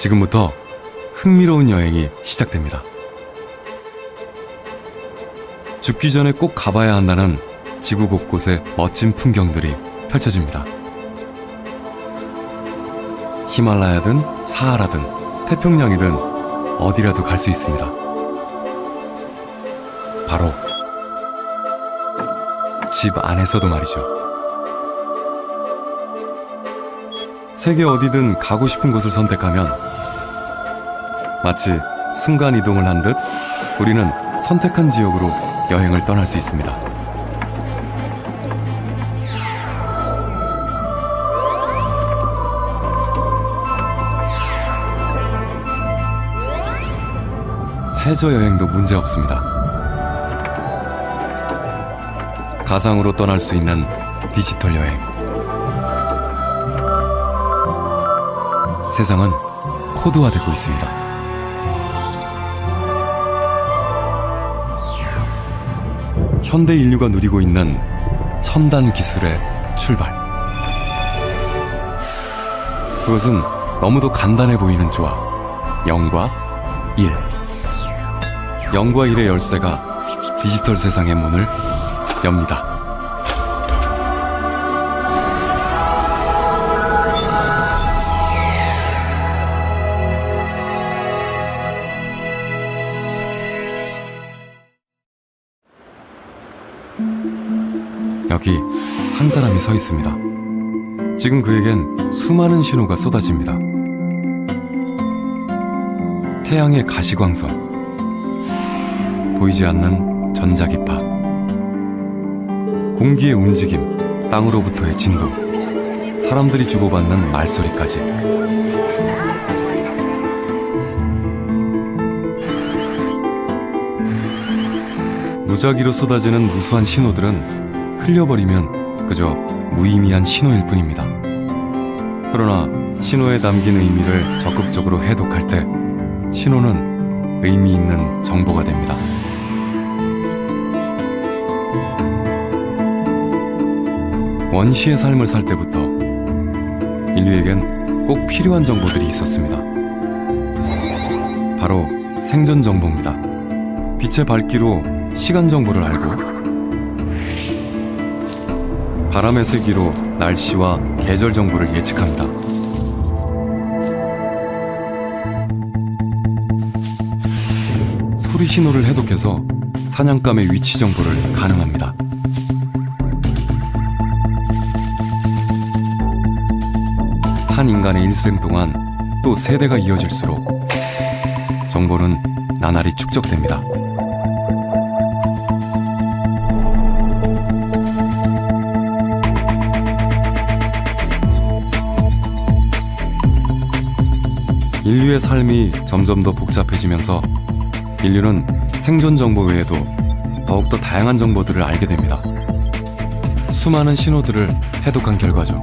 지금부터 흥미로운 여행이 시작됩니다. 죽기 전에 꼭 가봐야 한다는 지구 곳곳의 멋진 풍경들이 펼쳐집니다. 히말라야든 사하라든 태평양이든 어디라도 갈 수 있습니다. 바로 집 안에서도 말이죠. 세계 어디든 가고 싶은 곳을 선택하면 마치 순간이동을 한 듯 우리는 선택한 지역으로 여행을 떠날 수 있습니다. 해저 여행도 문제 없습니다. 가상으로 떠날 수 있는 디지털 여행. 세상은 코드화되고 있습니다. 현대 인류가 누리고 있는 첨단 기술의 출발. 그것은 너무도 간단해 보이는 조합. 0과 1. 0과 1의 열쇠가 디지털 세상의 문을 엽니다. 여기 한 사람이 서 있습니다. 지금 그에겐 수많은 신호가 쏟아집니다. 태양의 가시광선, 보이지 않는 전자기파, 공기의 움직임, 땅으로부터의 진동, 사람들이 주고받는 말소리까지. 무작위로 쏟아지는 무수한 신호들은 흘려버리면 그저 무의미한 신호일 뿐입니다. 그러나 신호에 담긴 의미를 적극적으로 해독할 때 신호는 의미 있는 정보가 됩니다. 원시의 삶을 살 때부터 인류에겐 꼭 필요한 정보들이 있었습니다. 바로 생존 정보입니다. 빛의 밝기로 시간 정보를 알고, 바람의 세기로 날씨와 계절 정보를 예측합니다. 소리 신호를 해독해서 사냥감의 위치 정보를 가능합니다. 한 인간의 일생 동안 또 세대가 이어질수록 정보는 나날이 축적됩니다. 인류의 삶이 점점 더 복잡해지면서 인류는 생존 정보 외에도 더욱더 다양한 정보들을 알게 됩니다. 수많은 신호들을 해독한 결과죠.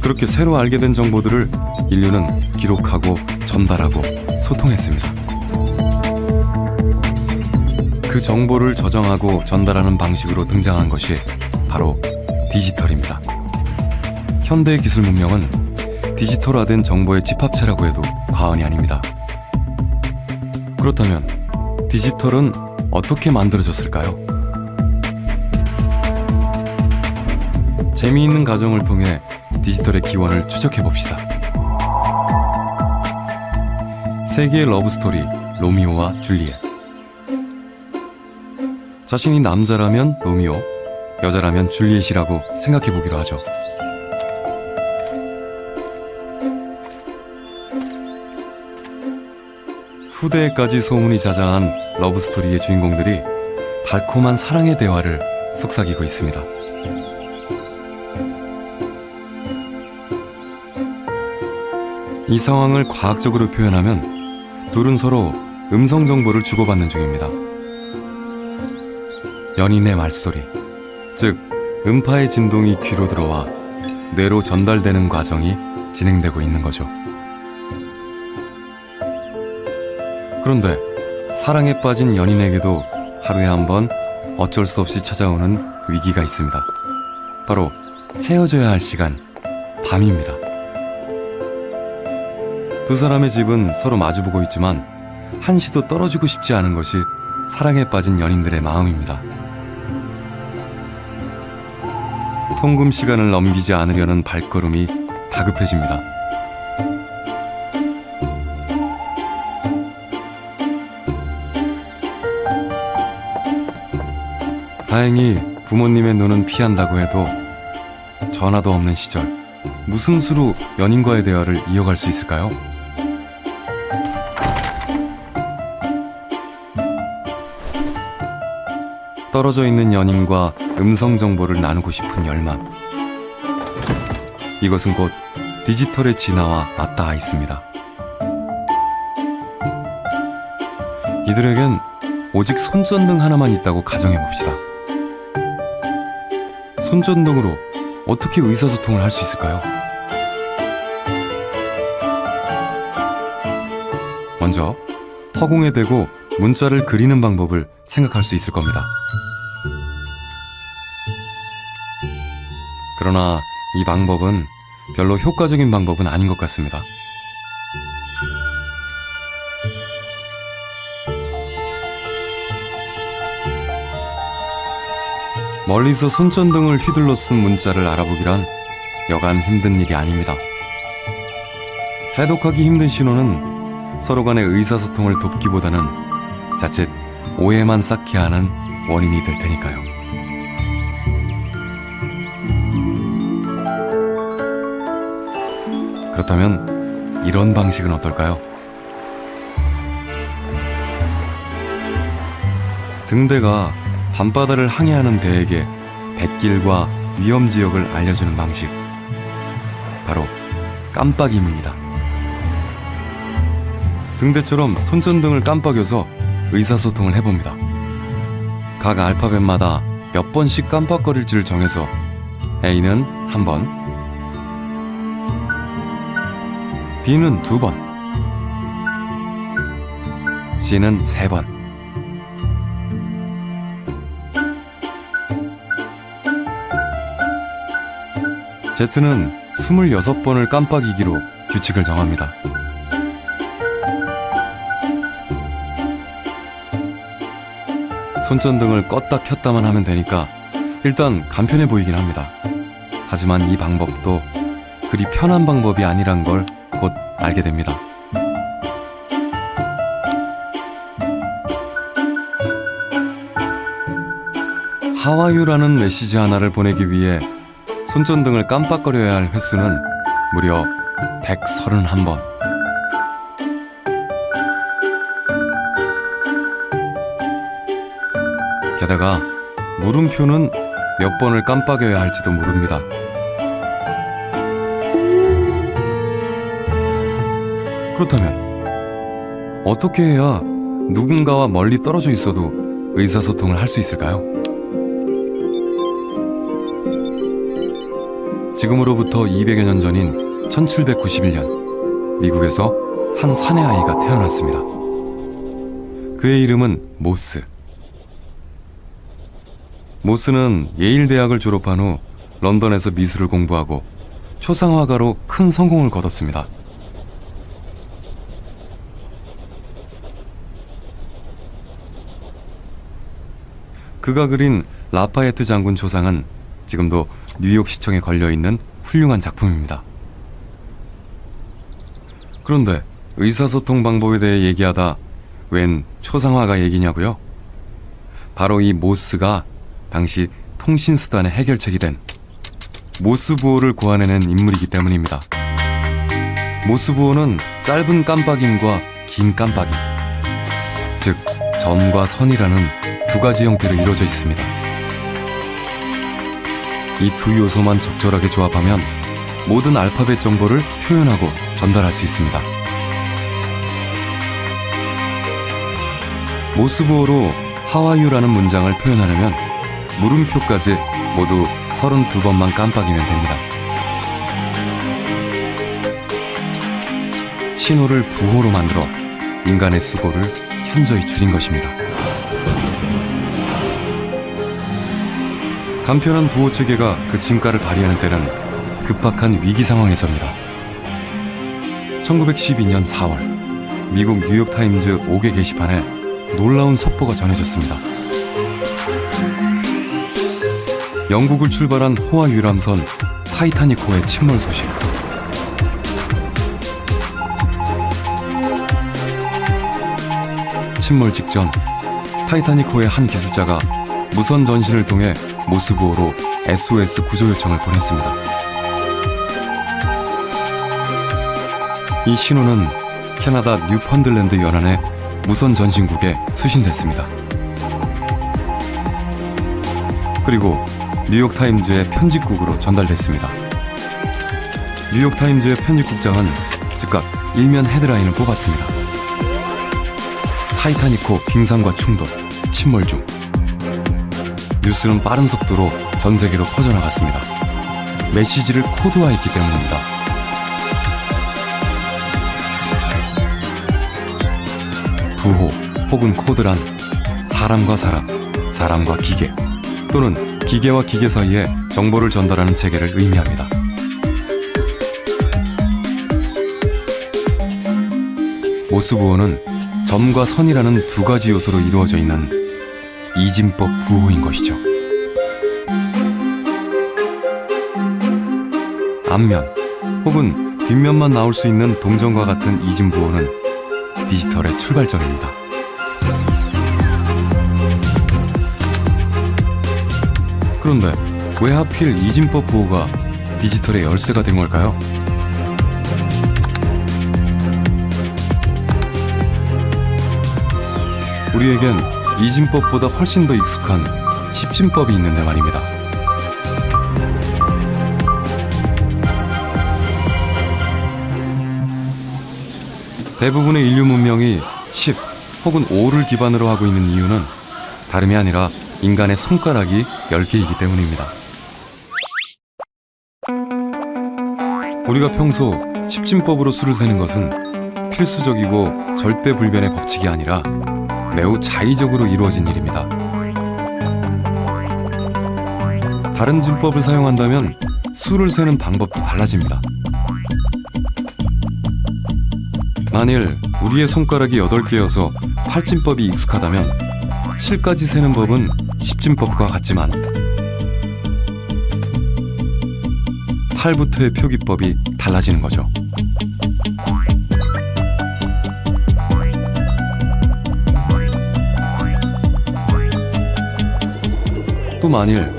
그렇게 새로 알게 된 정보들을 인류는 기록하고 전달하고 소통했습니다. 그 정보를 저장하고 전달하는 방식으로 등장한 것이 바로 디지털입니다. 현대의 기술 문명은 디지털화된 정보의 집합체라고 해도 과언이 아닙니다. 그렇다면 디지털은 어떻게 만들어졌을까요? 재미있는 가정을 통해 디지털의 기원을 추적해봅시다. 세계의 러브스토리 로미오와 줄리엣. 자신이 남자라면 로미오, 여자라면 줄리엣이라고 생각해보기로 하죠. 후대에까지 소문이 자자한 러브스토리의 주인공들이 달콤한 사랑의 대화를 속삭이고 있습니다. 이 상황을 과학적으로 표현하면 둘은 서로 음성 정보를 주고받는 중입니다. 연인의 말소리, 즉 음파의 진동이 귀로 들어와 뇌로 전달되는 과정이 진행되고 있는 거죠. 그런데 사랑에 빠진 연인에게도 하루에 한 번 어쩔 수 없이 찾아오는 위기가 있습니다. 바로 헤어져야 할 시간, 밤입니다. 두 사람의 집은 서로 마주보고 있지만 한시도 떨어지고 싶지 않은 것이 사랑에 빠진 연인들의 마음입니다. 통금 시간을 넘기지 않으려는 발걸음이 다급해집니다. 다행히 부모님의 눈은 피한다고 해도 전화도 없는 시절, 무슨 수로 연인과의 대화를 이어갈 수 있을까요? 떨어져 있는 연인과 음성 정보를 나누고 싶은 열망. 이것은 곧 디지털의 진화와 맞닿아 있습니다. 이들에겐 오직 손전등 하나만 있다고 가정해 봅시다. 손전등으로 어떻게 의사소통을 할 수 있을까요? 먼저 허공에 대고 문자를 그리는 방법을 생각할 수 있을 겁니다. 그러나 이 방법은 별로 효과적인 방법은 아닌 것 같습니다. 멀리서 손전등을 휘둘러 쓴 문자를 알아보기란 여간 힘든 일이 아닙니다. 해독하기 힘든 신호는 서로 간의 의사소통을 돕기보다는 자칫 오해만 쌓게 하는 원인이 될 테니까요. 그렇다면 이런 방식은 어떨까요? 등대가 밤바다를 항해하는 배에게 뱃길과 위험지역을 알려주는 방식, 바로 깜빡임입니다. 등대처럼 손전등을 깜빡여서 의사소통을 해봅니다. 각 알파벳마다 몇 번씩 깜빡거릴지를 정해서 A는 한 번, B는 두 번, C는 세 번, Z는 26번을 깜빡이기로 규칙을 정합니다. 손전등을 껐다 켰다만 하면 되니까 일단 간편해 보이긴 합니다. 하지만 이 방법도 그리 편한 방법이 아니란 걸 곧 알게 됩니다. 하와유라는 메시지 하나를 보내기 위해 손전등을 깜빡거려야 할 횟수는 무려 131번. 게다가 물음표는 몇 번을 깜빡여야 할지도 모릅니다. 그렇다면 어떻게 해야 누군가와 멀리 떨어져 있어도 의사소통을 할 수 있을까요? 지금으로부터 200여 년 전인 1791년, 미국에서 한 사내 아이가 태어났습니다. 그의 이름은 모스. 모스는 예일 대학을 졸업한 후 런던에서 미술을 공부하고 초상화가로 큰 성공을 거뒀습니다. 그가 그린 라파예트 장군 초상은 지금도 뉴욕시청에 걸려있는 훌륭한 작품입니다. 그런데 의사소통 방법에 대해 얘기하다 웬 초상화가 얘기냐고요? 바로 이 모스가 당시 통신수단의 해결책이 된 모스부호를 고안해낸 인물이기 때문입니다. 모스부호는 짧은 깜빡임과 긴 깜빡임, 즉 점과 선이라는 두 가지 형태로 이루어져 있습니다. 이 두 요소만 적절하게 조합하면 모든 알파벳 정보를 표현하고 전달할 수 있습니다. 모스부호로 하와유라는 문장을 표현하려면 물음표까지 모두 32번만 깜빡이면 됩니다. 신호를 부호로 만들어 인간의 수고를 현저히 줄인 것입니다. 간편한 부호 체계가 그 진가를 발휘하는 때는 급박한 위기 상황에서입니다. 1912년 4월, 미국 뉴욕타임즈 5개 게시판에 놀라운 속보가 전해졌습니다. 영국을 출발한 호화 유람선 타이타닉호의 침몰 소식. 침몰 직전 타이타닉호의 한 기술자가 무선 전신을 통해 모스부호로 SOS 구조 요청을 보냈습니다. 이 신호는 캐나다 뉴펀들랜드 연안의 무선 전신국에 수신됐습니다. 그리고 뉴욕타임즈의 편집국으로 전달됐습니다. 뉴욕타임즈의 편집국장은 즉각 일면 헤드라인을 뽑았습니다. 타이타닉호 빙산과 충돌, 침몰 중. 뉴스는 빠른 속도로 전 세계로 퍼져나갔습니다. 메시지를 코드화했기 때문입니다. 부호 혹은 코드란 사람과 사람, 사람과 기계 또는 기계와 기계 사이에 정보를 전달하는 체계를 의미합니다. 모스부호는 점과 선이라는 두 가지 요소로 이루어져 있는 이진법 부호인 것이죠. 앞면 혹은 뒷면만 나올 수 있는 동전과 같은 이진부호는 디지털의 출발점입니다. 그런데 왜 하필 이진법 부호가 디지털의 열쇠가 된 걸까요? 우리에겐 이진법보다 훨씬 더 익숙한 십진법이 있는데 말입니다. 대부분의 인류 문명이 10 혹은 5를 기반으로 하고 있는 이유는 다름이 아니라 인간의 손가락이 10개이기 때문입니다. 우리가 평소 십진법으로 수를 세는 것은 필수적이고 절대불변의 법칙이 아니라 매우 자의적으로 이루어진 일입니다. 다른 진법을 사용한다면 수를 세는 방법도 달라집니다. 만일 우리의 손가락이 8개여서 8진법이 익숙하다면 7까지 세는 법은 10진법과 같지만 8부터의 표기법이 달라지는 거죠. 또 만일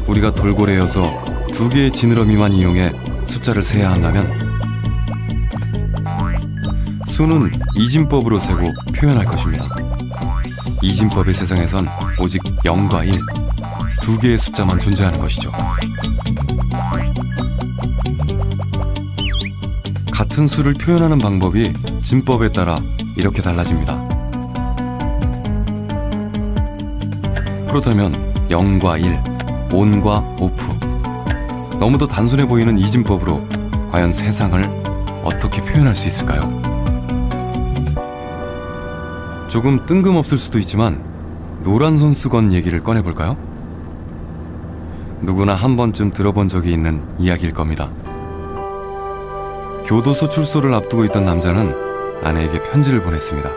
우리가 돌고래여서 2개의 지느러미만 이용해 숫자를 세야 한다면 수는 이진법으로 세고 표현할 것입니다. 이진법의 세상에선 오직 0과 1, 2개의 숫자만 존재하는 것이죠. 같은 수를 표현하는 방법이 진법에 따라 이렇게 달라집니다. 그렇다면 0과 1, 온과 오프, 너무도 단순해 보이는 이진법으로 과연 세상을 어떻게 표현할 수 있을까요? 조금 뜬금없을 수도 있지만 노란손수건 얘기를 꺼내볼까요? 누구나 한 번쯤 들어본 적이 있는 이야기일 겁니다. 교도소 출소를 앞두고 있던 남자는 아내에게 편지를 보냈습니다.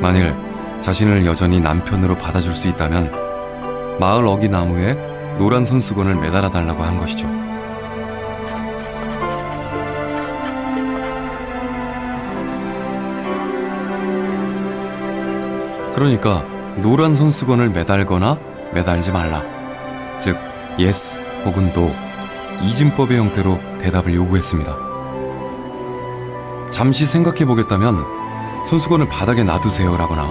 만일 자신을 여전히 남편으로 받아줄 수 있다면 마을 어기 나무에 노란 손수건을 매달아 달라고 한 것이죠. 그러니까 노란 손수건을 매달거나 매달지 말라, 즉 yes 혹은 no, 이진법의 형태로 대답을 요구했습니다. 잠시 생각해 보겠다면 손수건을 바닥에 놔두세요 라거나,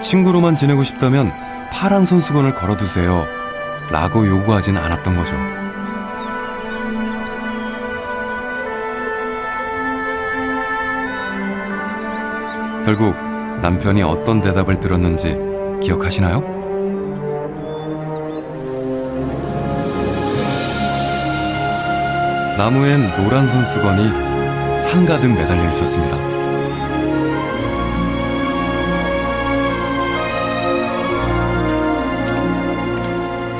친구로만 지내고 싶다면 파란 손수건을 걸어두세요 라고 요구하진 않았던 거죠. 결국 남편이 어떤 대답을 들었는지 기억하시나요? 나무엔 노란 손수건이 한가득 매달려 있었습니다.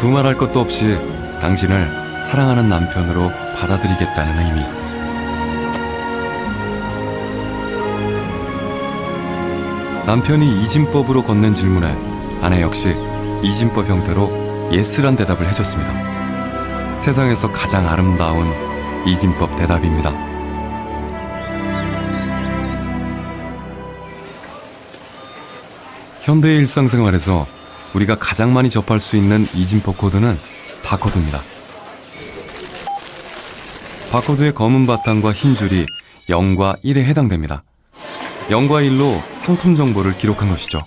두말할 것도 없이 당신을 사랑하는 남편으로 받아들이겠다는 의미. 남편이 이진법으로 건넨 질문에 아내 역시 이진법 형태로 예스란 대답을 해줬습니다. 세상에서 가장 아름다운 이진법 대답입니다. 현대의 일상생활에서 우리가 가장 많이 접할 수 있는 이진법 코드는 바코드입니다. 바코드의 검은 바탕과 흰 줄이 0과 1에 해당됩니다. 0과 1로 상품 정보를 기록한 것이죠.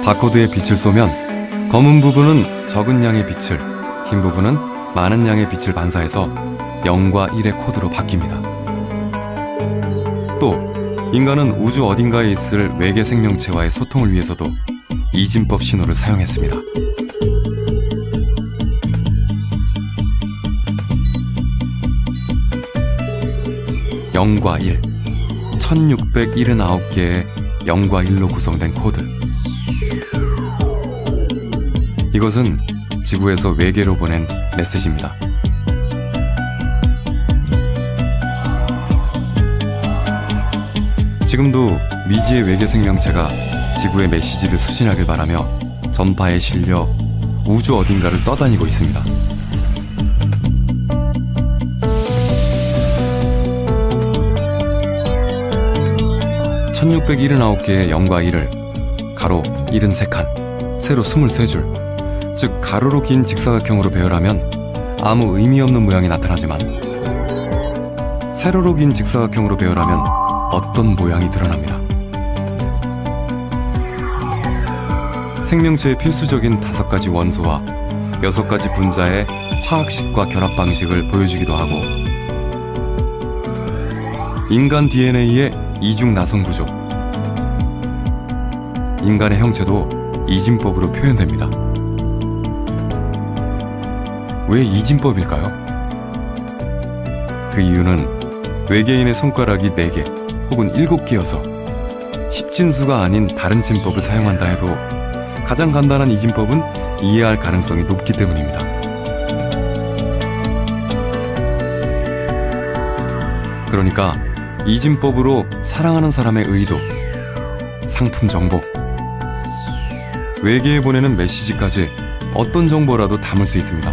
바코드에 빛을 쏘면 검은 부분은 적은 양의 빛을, 흰 부분은 많은 양의 빛을 반사해서 0과 1의 코드로 바뀝니다. 또 인간은 우주 어딘가에 있을 외계 생명체와의 소통을 위해서도 이진법 신호를 사용했습니다. (0과 1) 1679개의 0과 1로 구성된 코드. 이것은 지구에서 외계로 보낸 메시지입니다. 지금도 미지의 외계 생명체가 지구의 메시지를 수신하길 바라며 전파에 실려 우주 어딘가를 떠다니고 있습니다. (1679개의 0과 1을) 가로 73칸, 세로 23줄, 즉 가로로 긴 직사각형으로 배열하면 아무 의미 없는 모양이 나타나지만 세로로 긴 직사각형으로 배열하면 어떤 모양이 드러납니다. 생명체의 필수적인 5가지 원소와 6가지 분자의 화학식과 결합 방식을 보여주기도 하고, 인간 DNA의 이중 나성 구조, 인간의 형체도 이진법으로 표현됩니다. 왜 이진법일까요? 그 이유는 외계인의 손가락이 4개 혹은 7개여서 10진수가 아닌 다른 진법을 사용한다 해도 가장 간단한 이진법은 이해할 가능성이 높기 때문입니다. 그러니까 이진법으로 사랑하는 사람의 의도, 상품 정보, 외계에 보내는 메시지까지 어떤 정보라도 담을 수 있습니다.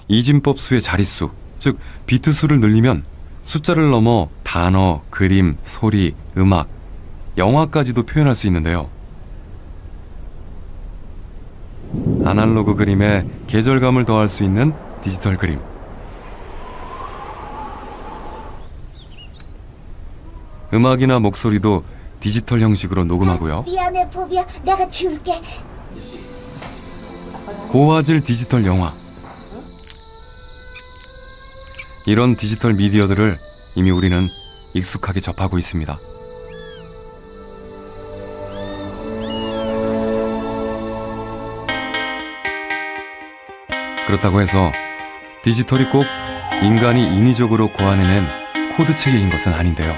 이진법 수의 자릿수, 즉 비트 수를 늘리면 숫자를 넘어 단어, 그림, 소리, 음악, 영화까지도 표현할 수 있는데요. 아날로그 그림에 계절감을 더할 수 있는 디지털 그림, 음악이나 목소리도 디지털 형식으로 녹음하고요. 미안해 보비야, 내가 지울게. 고화질 디지털 영화, 이런 디지털 미디어들을 이미 우리는 익숙하게 접하고 있습니다. 그렇다고 해서 디지털이 꼭 인간이 인위적으로 고안해낸 코드 체계인 것은 아닌데요.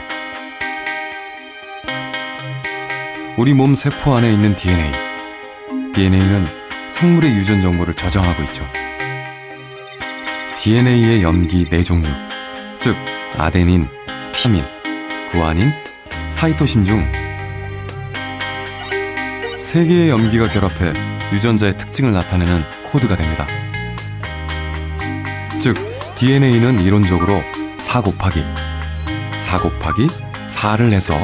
우리 몸 세포 안에 있는 DNA는 생물의 유전 정보를 저장하고 있죠. DNA의 염기 4종류, 즉 아데닌, 티민, 구아닌, 사이토신 중 3개의 염기가 결합해 유전자의 특징을 나타내는 코드가 됩니다. 즉 DNA는 이론적으로 4 곱하기 4를 해서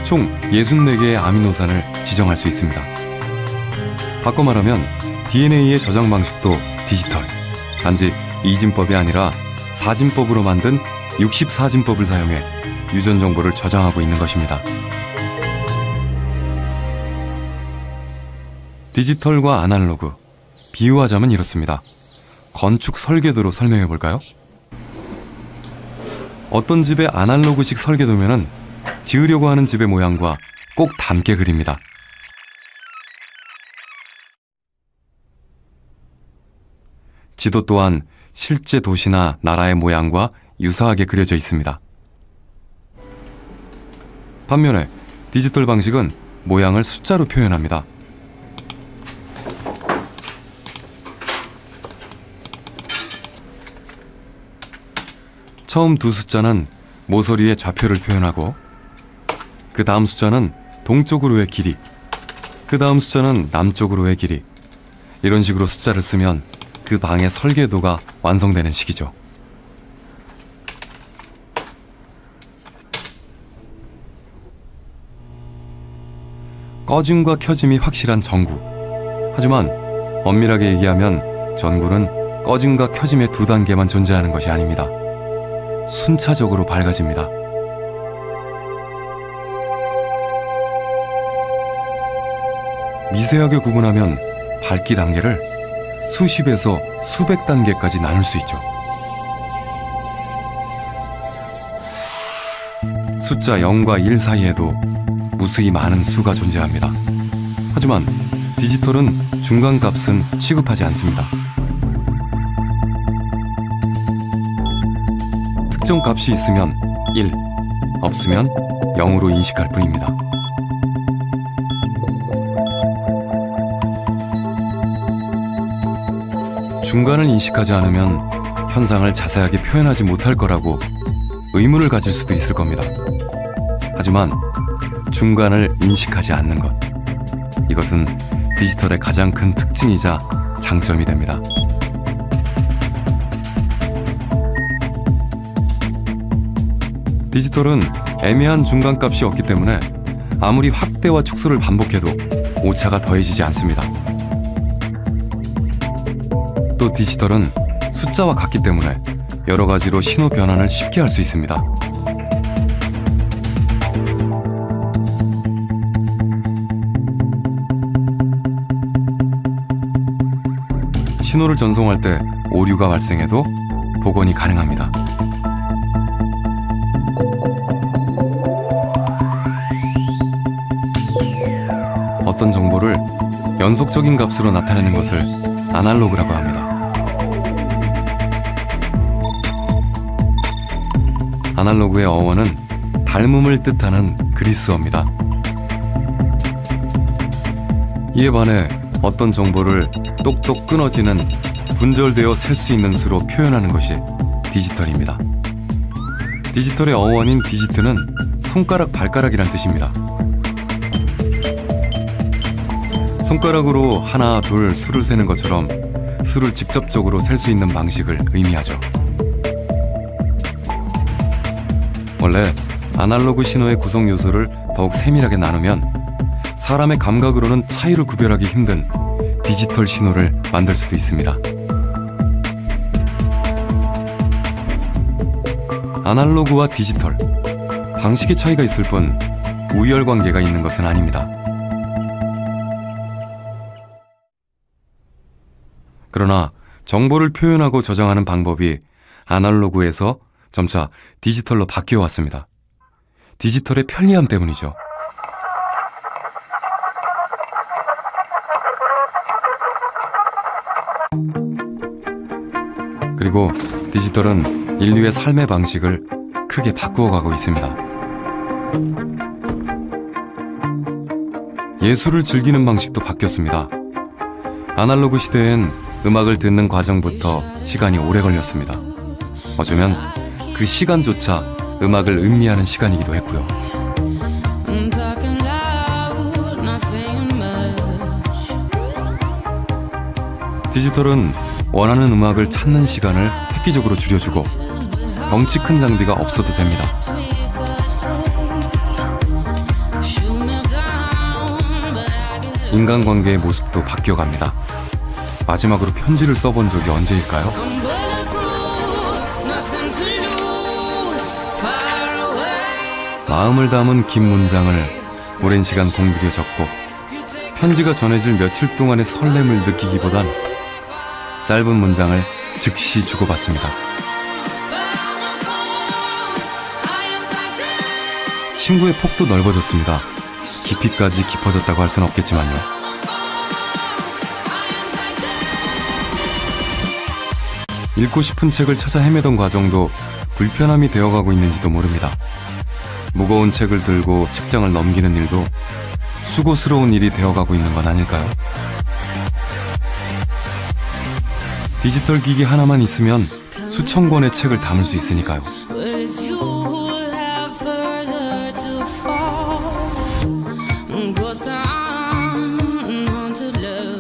총 64개의 아미노산을 지정할 수 있습니다. 바꿔 말하면 DNA의 저장 방식도 디지털, 단지 이진법이 아니라 4진법으로 만든 64진법을 사용해 유전 정보를 저장하고 있는 것입니다. 디지털과 아날로그, 비유하자면 이렇습니다. 건축 설계도로 설명해 볼까요? 어떤 집의 아날로그식 설계도면은 지으려고 하는 집의 모양과 꼭 닮게 그립니다. 지도 또한 실제 도시나 나라의 모양과 유사하게 그려져 있습니다. 반면에 디지털 방식은 모양을 숫자로 표현합니다. 처음 두 숫자는 모서리의 좌표를 표현하고, 그 다음 숫자는 동쪽으로의 길이, 그 다음 숫자는 남쪽으로의 길이, 이런 식으로 숫자를 쓰면 그 방의 설계도가 완성되는 시기죠. 꺼짐과 켜짐이 확실한 전구. 하지만 엄밀하게 얘기하면 전구는 꺼짐과 켜짐의 두 단계만 존재하는 것이 아닙니다. 순차적으로 밝아집니다. 미세하게 구분하면 밝기 단계를 수십에서 수백 단계까지 나눌 수 있죠. 숫자 0과 1 사이에도 무수히 많은 수가 존재합니다. 하지만 디지털은 중간값은 취급하지 않습니다. 특정 값이 있으면 1, 없으면 0으로 인식할 뿐입니다. 중간을 인식하지 않으면 현상을 자세하게 표현하지 못할 거라고 의문을 가질 수도 있을 겁니다. 하지만 중간을 인식하지 않는 것, 이것은 디지털의 가장 큰 특징이자 장점이 됩니다. 디지털은 애매한 중간값이 없기 때문에 아무리 확대와 축소를 반복해도 오차가 더해지지 않습니다. 또 디지털은 숫자와 같기 때문에 여러 가지로 신호 변환을 쉽게 할 수 있습니다. 신호를 전송할 때 오류가 발생해도 복원이 가능합니다. 어떤 정보를 연속적인 값으로 나타내는 것을 아날로그라고 합니다. 아날로그의 어원은 닮음을 뜻하는 그리스어입니다. 이에 반해 어떤 정보를 똑똑 끊어지는 분절되어 셀 수 있는 수로 표현하는 것이 디지털입니다. 디지털의 어원인 디지트는 손가락, 발가락이란 뜻입니다. 손가락으로 하나, 둘 수를 세는 것처럼 수를 직접적으로 셀 수 있는 방식을 의미하죠. 원래 아날로그 신호의 구성 요소를 더욱 세밀하게 나누면 사람의 감각으로는 차이를 구별하기 힘든 디지털 신호를 만들 수도 있습니다. 아날로그와 디지털, 방식의 차이가 있을 뿐 우열 관계가 있는 것은 아닙니다. 그러나 정보를 표현하고 저장하는 방법이 아날로그에서 점차 디지털로 바뀌어 왔습니다. 디지털의 편리함 때문이죠. 그리고 디지털은 인류의 삶의 방식을 크게 바꾸어가고 있습니다. 예술을 즐기는 방식도 바뀌었습니다. 아날로그 시대엔 음악을 듣는 과정부터 시간이 오래 걸렸습니다. 어쩌면 그 시간조차 음악을 음미하는 시간이기도 했고요. 디지털은 원하는 음악을 찾는 시간을 획기적으로 줄여주고 덩치 큰 장비가 없어도 됩니다. 인간관계의 모습도 바뀌어갑니다. 마지막으로 편지를 써본 적이 언제일까요? 마음을 담은 긴 문장을 오랜 시간 공들여 적고 편지가 전해질 며칠 동안의 설렘을 느끼기보단 짧은 문장을 즉시 주고받습니다. 친구의 폭도 넓어졌습니다. 깊이까지 깊어졌다고 할 수는 없겠지만요. 읽고 싶은 책을 찾아 헤매던 과정도 불편함이 되어가고 있는지도 모릅니다. 무거운 책을 들고 책장을 넘기는 일도 수고스러운 일이 되어가고 있는 건 아닐까요? 디지털 기기 하나만 있으면 수천 권의 책을 담을 수 있으니까요.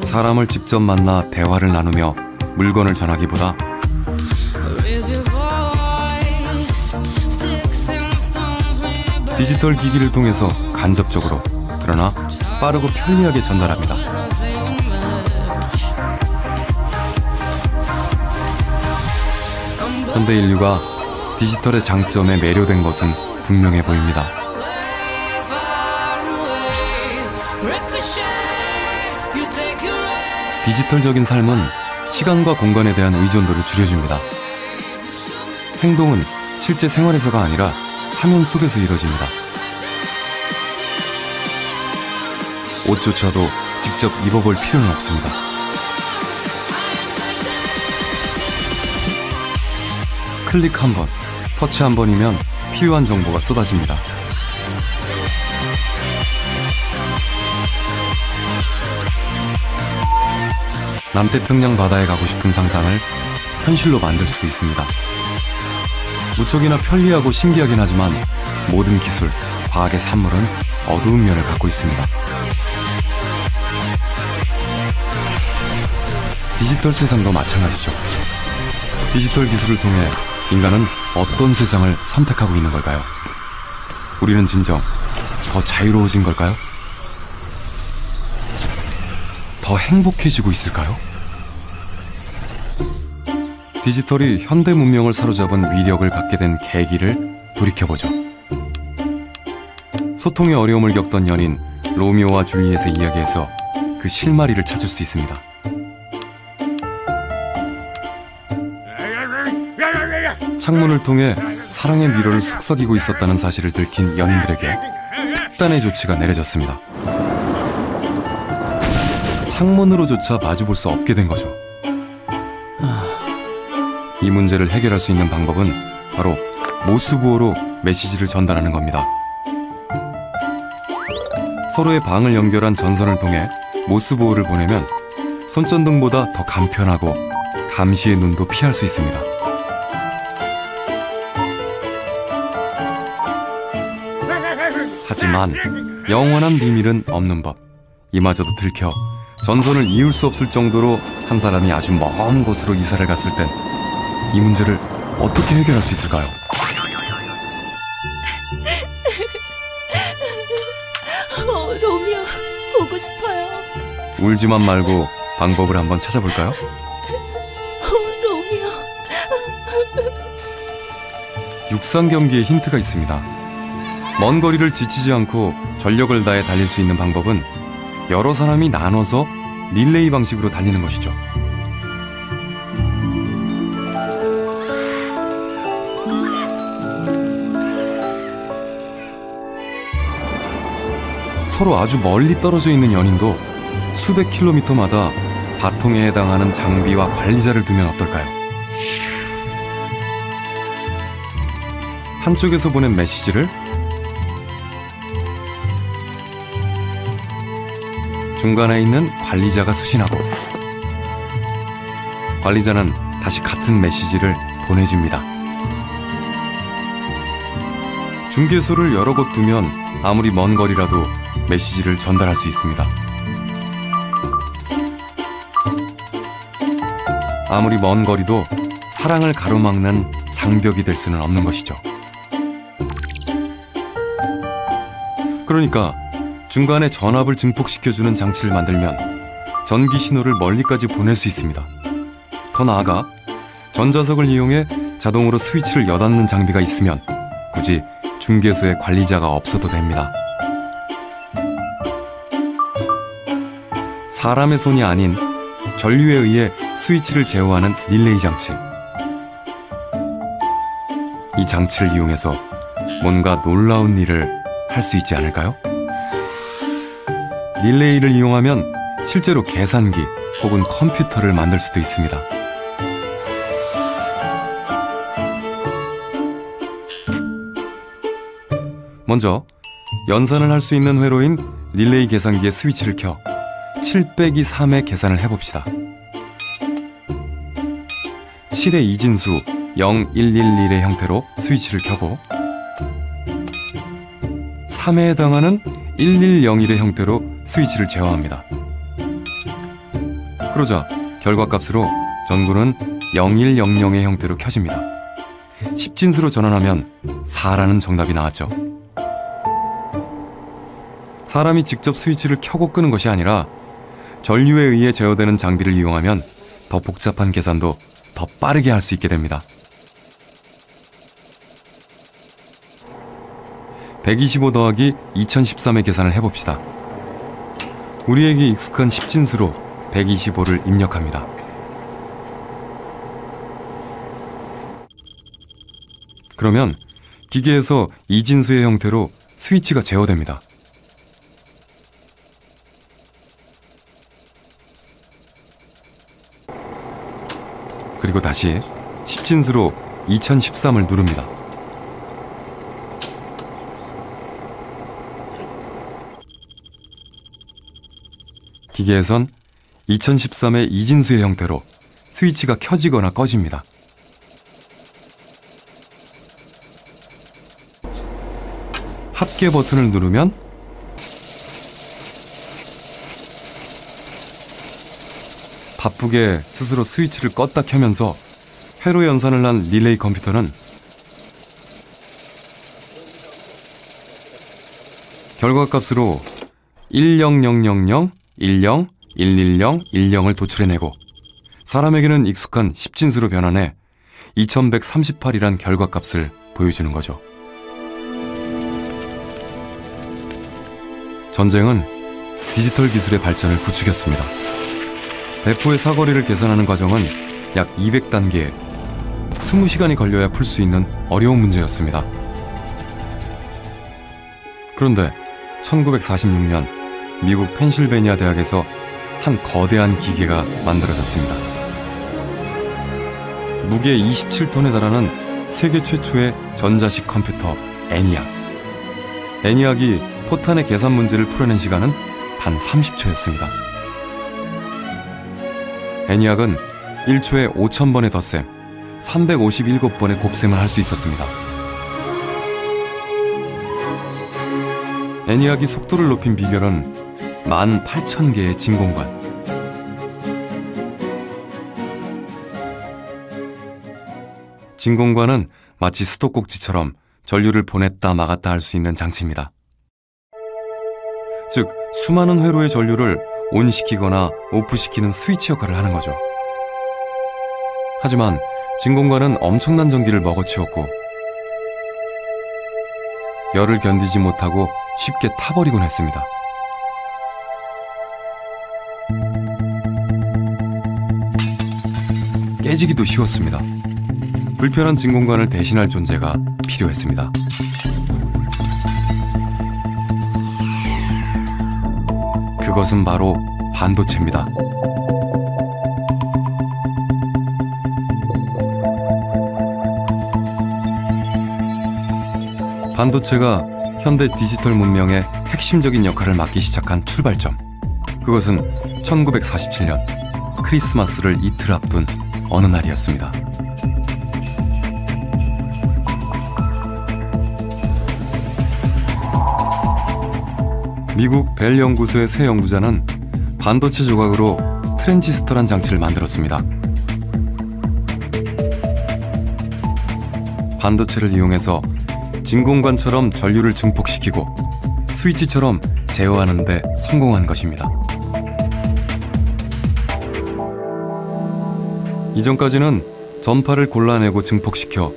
사람을 직접 만나 대화를 나누며 물건을 전하기보다 디지털 기기를 통해서 간접적으로, 그러나 빠르고 편리하게 전달합니다. 현대 인류가 디지털의 장점에 매료된 것은 분명해 보입니다. 디지털적인 삶은 시간과 공간에 대한 의존도를 줄여줍니다. 행동은 실제 생활에서가 아니라 화면 속에서 이루어집니다. 옷조차도 직접 입어볼 필요는 없습니다. 클릭 한 번, 터치 한 번이면 필요한 정보가 쏟아집니다. 남태평양 바다에 가고 싶은 상상을 현실로 만들 수도 있습니다. 무척이나 편리하고 신기하긴 하지만 모든 기술, 과학의 산물은 어두운 면을 갖고 있습니다. 디지털 세상도 마찬가지죠. 디지털 기술을 통해 인간은 어떤 세상을 선택하고 있는 걸까요? 우리는 진정 더 자유로워진 걸까요? 더 행복해지고 있을까요? 디지털이 현대 문명을 사로잡은 위력을 갖게 된 계기를 돌이켜보죠. 소통의 어려움을 겪던 연인 로미오와 줄리엣의 이야기에서 그 실마리를 찾을 수 있습니다. 창문을 통해 사랑의 미로를 속삭이고 있었다는 사실을 들킨 연인들에게 특단의 조치가 내려졌습니다. 창문으로조차 마주볼 수 없게 된 거죠. 이 문제를 해결할 수 있는 방법은 바로 모스부호로 메시지를 전달하는 겁니다. 서로의 방을 연결한 전선을 통해 모스부호를 보내면 손전등보다 더 간편하고 감시의 눈도 피할 수 있습니다. 하지만 영원한 비밀은 없는 법. 이마저도 들켜 전선을 이을 수 없을 정도로 한 사람이 아주 먼 곳으로 이사를 갔을 땐 이 문제를 어떻게 해결할 수 있을까요? 로미오, 보고 싶어요. 울지만 말고 방법을 한번 찾아볼까요? 로미오. 육상 경기에 힌트가 있습니다. 먼 거리를 지치지 않고 전력을 다해 달릴 수 있는 방법은 여러 사람이 나눠서 릴레이 방식으로 달리는 것이죠. 서로 아주 멀리 떨어져 있는 연인도 수백 킬로미터마다 바통에 해당하는 장비와 관리자를 두면 어떨까요? 한쪽에서 보낸 메시지를 중간에 있는 관리자가 수신하고 관리자는 다시 같은 메시지를 보내줍니다. 중계소를 여러 곳 두면 아무리 먼 거리라도 메시지를 전달할 수 있습니다. 아무리 먼 거리도 사랑을 가로막는 장벽이 될 수는 없는 것이죠. 그러니까 중간에 전압을 증폭시켜주는 장치를 만들면 전기 신호를 멀리까지 보낼 수 있습니다. 더 나아가 전자석을 이용해 자동으로 스위치를 여닫는 장비가 있으면 굳이 중계소에 관리자가 없어도 됩니다. 사람의 손이 아닌 전류에 의해 스위치를 제어하는 릴레이 장치. 이 장치를 이용해서 뭔가 놀라운 일을 할 수 있지 않을까요? 릴레이를 이용하면 실제로 계산기 혹은 컴퓨터를 만들 수도 있습니다. 먼저 연산을 할 수 있는 회로인 릴레이 계산기의 스위치를 켜 7 빼기 3의 계산을 해봅시다. 7의 이진수 0111의 형태로 스위치를 켜고 3에 해당하는 1101의 형태로 스위치를 제어합니다. 그러자 결과값으로 전구는 0100의 형태로 켜집니다. 10진수로 전환하면 4라는 정답이 나왔죠. 사람이 직접 스위치를 켜고 끄는 것이 아니라 전류에 의해 제어되는 장비를 이용하면 더 복잡한 계산도 더 빠르게 할 수 있게 됩니다. 125 더하기 2013의 계산을 해봅시다. 우리에게 익숙한 10진수로 125를 입력합니다. 그러면 기계에서 이진수의 형태로 스위치가 제어됩니다. 그리고 다시 10진수로 2013을 누릅니다. 기계에선 2013의 이진수의 형태로 스위치가 켜지거나 꺼집니다. 합계 버튼을 누르면 바쁘게 스스로 스위치를 껐다 켜면서 회로 연산을 한 릴레이 컴퓨터는 결과값으로 10000, 10, 110, 10을 도출해내고 사람에게는 익숙한 10진수로 변환해 2138이란 결과값을 보여주는 거죠. 전쟁은 디지털 기술의 발전을 부추겼습니다. 배포의 사거리를 계산하는 과정은 약 200단계, 20시간이 걸려야 풀 수 있는 어려운 문제였습니다. 그런데 1946년 미국 펜실베니아 대학에서 한 거대한 기계가 만들어졌습니다. 무게 27톤에 달하는 세계 최초의 전자식 컴퓨터 애니악. 애니악이 포탄의 계산 문제를 풀어낸 시간은 단 30초였습니다. 애니악은 1초에 5000번의 덧셈, 357번의 곱셈을 할 수 있었습니다. 애니악이 속도를 높인 비결은 18,000개의 진공관. 진공관은 마치 수도꼭지처럼 전류를 보냈다 막았다 할 수 있는 장치입니다. 즉, 수많은 회로의 전류를 온시키거나 오프시키는 스위치 역할을 하는 거죠. 하지만 진공관은 엄청난 전기를 먹어치웠고 열을 견디지 못하고 쉽게 타버리곤 했습니다. 깨지기도 쉬웠습니다. 불편한 진공관을 대신할 존재가 필요했습니다. 그것은 바로 반도체입니다. 반도체가 현대 디지털 문명의 핵심적인 역할을 맡기 시작한 출발점. 그것은 1947년 크리스마스를 이틀 앞둔 어느 날이었습니다. 미국 벨 연구소의 새 연구자는 반도체 조각으로 트랜지스터란 장치를 만들었습니다. 반도체를 이용해서 진공관처럼 전류를 증폭시키고 스위치처럼 제어하는 데 성공한 것입니다. 이전까지는 전파를 골라내고 증폭시켜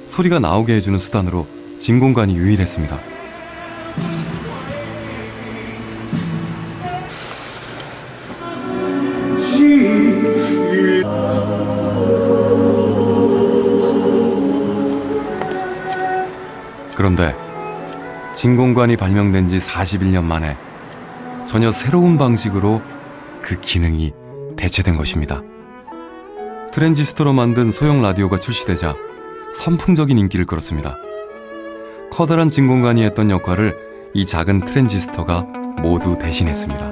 소리가 나오게 해주는 수단으로 진공관이 유일했습니다. 그런데 진공관이 발명된 지 41년 만에 전혀 새로운 방식으로 그 기능이 대체된 것입니다. 트랜지스터로 만든 소형 라디오가 출시되자 선풍적인 인기를 끌었습니다. 커다란 진공관이 했던 역할을 이 작은 트랜지스터가 모두 대신했습니다.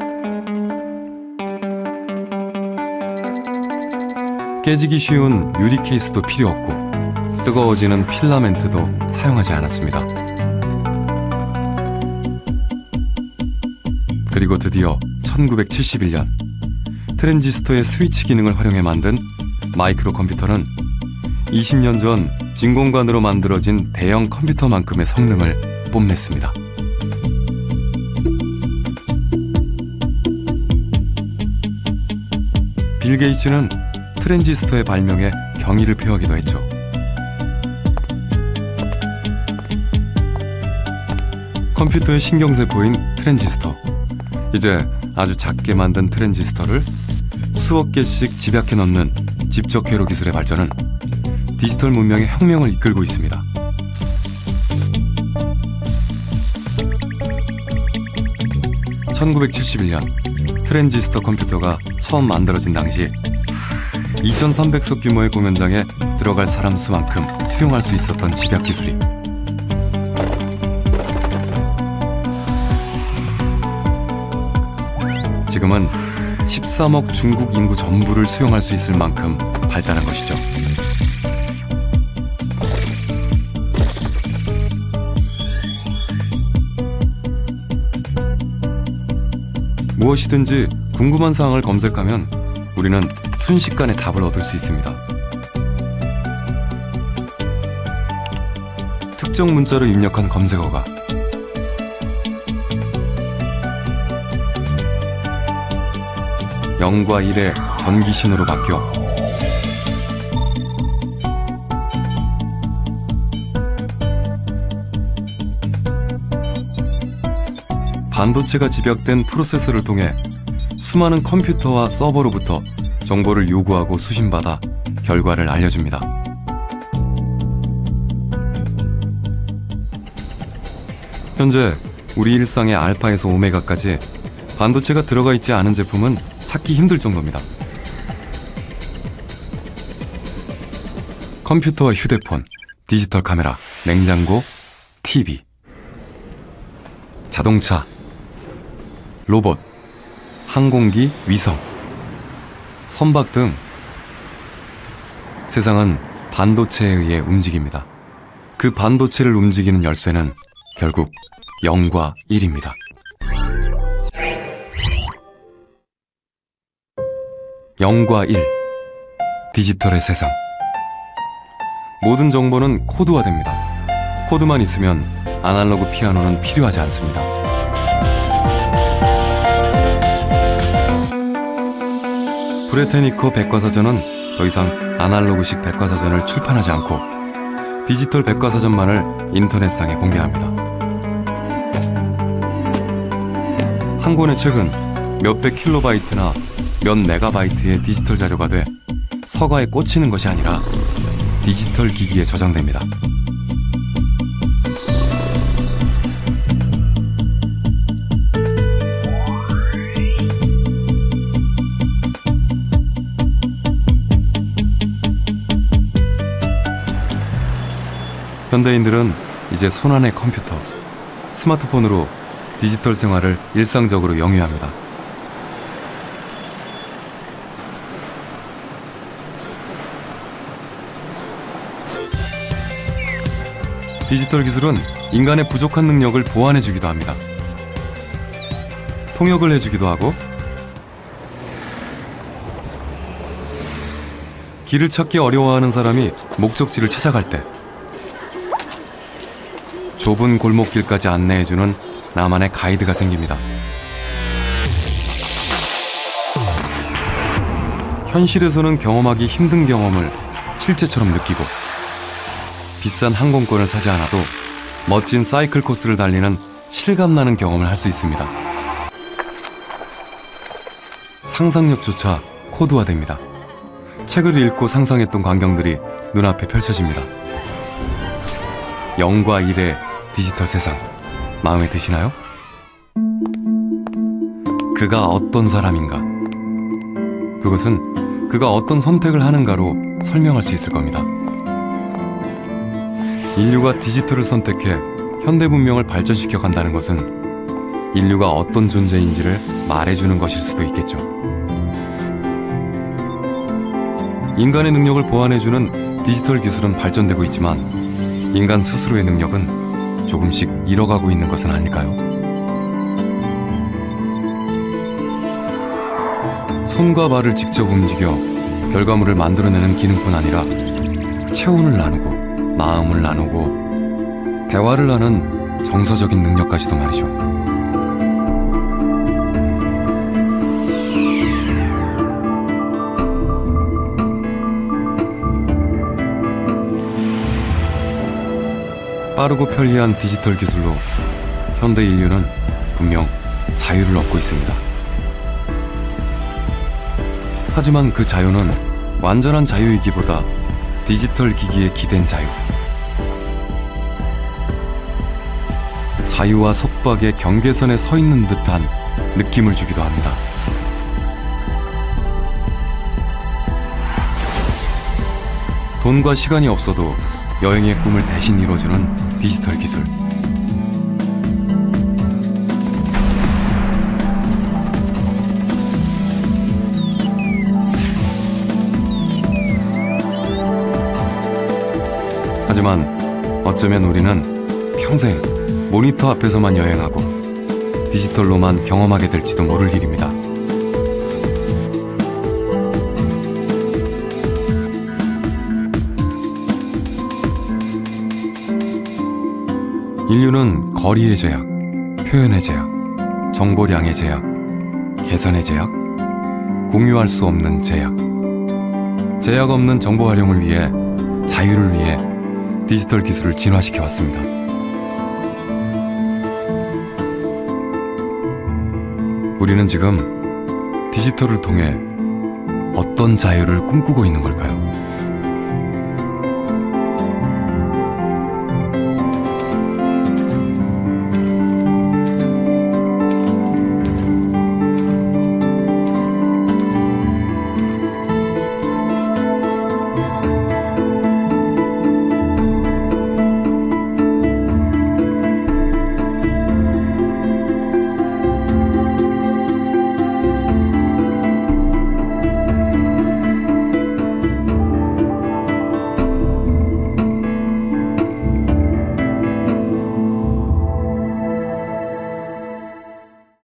깨지기 쉬운 유리 케이스도 필요 없고 뜨거워지는 필라멘트도 사용하지 않았습니다. 그리고 드디어 1971년 트랜지스터의 스위치 기능을 활용해 만든 마이크로 컴퓨터는 20년 전 진공관으로 만들어진 대형 컴퓨터만큼의 성능을 뽐냈습니다. 빌 게이츠는 트랜지스터의 발명에 경의를 표하기도 했죠. 컴퓨터의 신경세포인 트랜지스터. 이제 아주 작게 만든 트랜지스터를 수억 개씩 집약해 넣는 집적 회로 기술의 발전은 디지털 문명의 혁명을 이끌고 있습니다. (1971년) 트랜지스터 컴퓨터가 처음 만들어진 당시 2300석 규모의 공연장에 들어갈 사람 수만큼 수용할 수 있었던 집약 기술이 지금은 13억 중국 인구 전부를 수용할 수 있을 만큼 발달한 것이죠. 무엇이든지 궁금한 사항을 검색하면 우리는 순식간에 답을 얻을 수 있습니다. 특정 문자로 입력한 검색어가 0과 1의 전기 신호로 바뀌어 반도체가 집약된 프로세서를 통해 수많은 컴퓨터와 서버로부터 정보를 요구하고 수신받아 결과를 알려줍니다. 현재 우리 일상의 알파에서 오메가까지 반도체가 들어가 있지 않은 제품은 찾기 힘들 정도입니다. 컴퓨터와 휴대폰, 디지털 카메라, 냉장고, TV, 자동차, 로봇, 항공기, 위성, 선박 등 세상은 반도체에 의해 움직입니다. 그 반도체를 움직이는 열쇠는 결국 0과 1입니다. (0과 1) 디지털의 세상. 모든 정보는 코드화됩니다. 코드만 있으면 아날로그 피아노는 필요하지 않습니다. 브레테니커 백과사전은 더 이상 아날로그식 백과사전을 출판하지 않고 디지털 백과사전만을 인터넷상에 공개합니다. 한 권의 책은 몇백 킬로바이트나 몇 메가바이트의 디지털 자료가 돼 서가에 꽂히는 것이 아니라 디지털 기기에 저장됩니다. 현대인들은 이제 손안의 컴퓨터, 스마트폰으로 디지털 생활을 일상적으로 영위합니다. 디지털 기술은 인간의 부족한 능력을 보완해주기도 합니다. 통역을 해주기도 하고 길을 찾기 어려워하는 사람이 목적지를 찾아갈 때 좁은 골목길까지 안내해주는 나만의 가이드가 생깁니다. 현실에서는 경험하기 힘든 경험을 실제처럼 느끼고 비싼 항공권을 사지 않아도 멋진 사이클 코스를 달리는 실감나는 경험을 할 수 있습니다. 상상력조차 코드화됩니다. 책을 읽고 상상했던 광경들이 눈앞에 펼쳐집니다. 0과 1의 디지털 세상, 마음에 드시나요? 그가 어떤 사람인가? 그것은 그가 어떤 선택을 하는가로 설명할 수 있을 겁니다. 인류가 디지털을 선택해 현대 문명을 발전시켜 간다는 것은 인류가 어떤 존재인지를 말해주는 것일 수도 있겠죠. 인간의 능력을 보완해주는 디지털 기술은 발전되고 있지만 인간 스스로의 능력은 조금씩 잃어가고 있는 것은 아닐까요? 손과 발을 직접 움직여 결과물을 만들어내는 기능뿐 아니라 체온을 나누고 마음을 나누고 대화를 하는 정서적인 능력까지도 말이죠. 빠르고 편리한 디지털 기술로 현대 인류는 분명 자유를 얻고 있습니다. 하지만 그 자유는 완전한 자유이기보다 디지털 기기에 기댄 자유. 자유와 속박의 경계선에 서 있는 듯한 느낌을 주기도 합니다. 돈과 시간이 없어도 여행의 꿈을 대신 이뤄주는 디지털 기술. 하지만 어쩌면 우리는 평생 모니터 앞에서만 여행하고 디지털로만 경험하게 될지도 모를 일입니다. 인류는 거리의 제약, 표현의 제약, 정보량의 제약, 계산의 제약, 공유할 수 없는 제약, 제약 없는 정보 활용을 위해 자유를 위해 디지털 기술을 진화시켜 왔습니다. 우리는 지금 디지털을 통해 어떤 자유를 꿈꾸고 있는 걸까요?